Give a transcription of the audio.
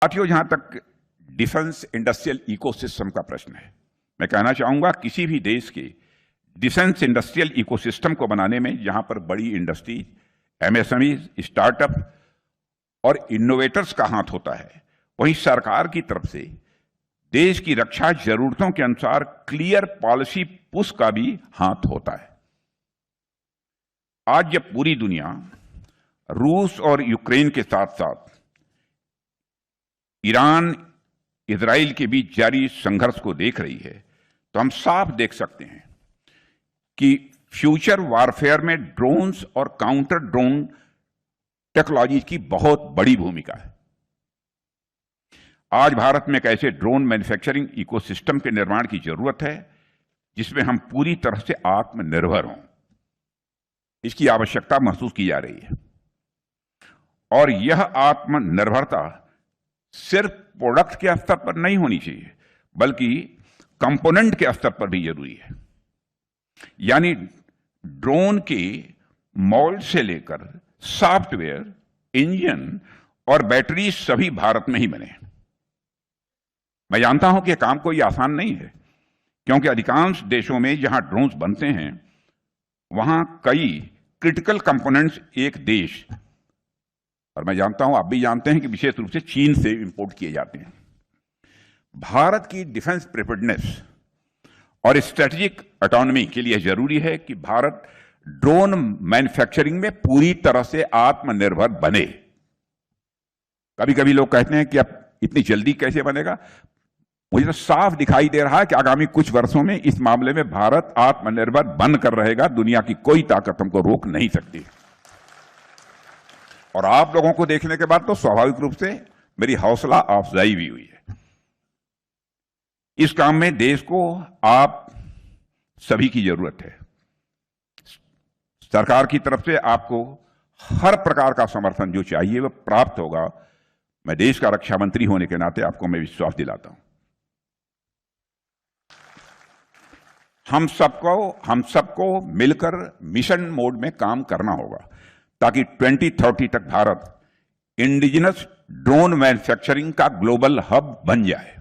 साथियों, जहां तक डिफेंस इंडस्ट्रियल इकोसिस्टम का प्रश्न है, मैं कहना चाहूंगा किसी भी देश के डिफेंस इंडस्ट्रियल इकोसिस्टम को बनाने में जहां पर बड़ी इंडस्ट्री, एमएसएमई, स्टार्टअप और इनोवेटर्स का हाथ होता है, वहीं सरकार की तरफ से देश की रक्षा जरूरतों के अनुसार क्लियर पॉलिसी पुश का भी हाथ होता है। आज जब पूरी दुनिया रूस और यूक्रेन के साथ साथ ईरान, इजराइल के बीच जारी संघर्ष को देख रही है, तो हम साफ देख सकते हैं कि फ्यूचर वॉरफेयर में ड्रोन्स और काउंटर ड्रोन टेक्नोलॉजी की बहुत बड़ी भूमिका है। आज भारत में एक ऐसे ड्रोन मैन्युफैक्चरिंग इकोसिस्टम के निर्माण की जरूरत है जिसमें हम पूरी तरह से आत्मनिर्भर हों। इसकी आवश्यकता महसूस की जा रही है और यह आत्मनिर्भरता सिर्फ प्रोडक्ट के स्तर पर नहीं होनी चाहिए, बल्कि कंपोनेंट के स्तर पर भी जरूरी है। यानी ड्रोन के मॉल्ड से लेकर सॉफ्टवेयर, इंजन और बैटरी सभी भारत में ही बने। मैं जानता हूं कि यह काम कोई आसान नहीं है, क्योंकि अधिकांश देशों में जहां ड्रोन्स बनते हैं वहां कई क्रिटिकल कंपोनेंट्स एक देश, और मैं जानता हूं, आप भी जानते हैं कि विशेष रूप से चीन से इंपोर्ट किए जाते हैं। भारत की डिफेंस प्रिपेयर्डनेस और स्ट्रेटेजिक ऑटोनॉमी के लिए जरूरी है कि भारत ड्रोन मैन्युफैक्चरिंग में पूरी तरह से आत्मनिर्भर बने। कभी कभी लोग कहते हैं कि अब इतनी जल्दी कैसे बनेगा। मुझे तो साफ दिखाई दे रहा है कि आगामी कुछ वर्षों में इस मामले में भारत आत्मनिर्भर बनकर रहेगा। दुनिया की कोई ताकत हमको रोक नहीं सकती। और आप लोगों को देखने के बाद तो स्वाभाविक रूप से मेरी हौसला अफजाई भी हुई है। इस काम में देश को आप सभी की जरूरत है। सरकार की तरफ से आपको हर प्रकार का समर्थन जो चाहिए वह प्राप्त होगा। मैं देश का रक्षा मंत्री होने के नाते आपको मैं विश्वास दिलाता हूं। हम सबको मिलकर मिशन मोड में काम करना होगा ताकि 2030 तक भारत इंडिजिनस ड्रोन मैन्युफैक्चरिंग का ग्लोबल हब बन जाए।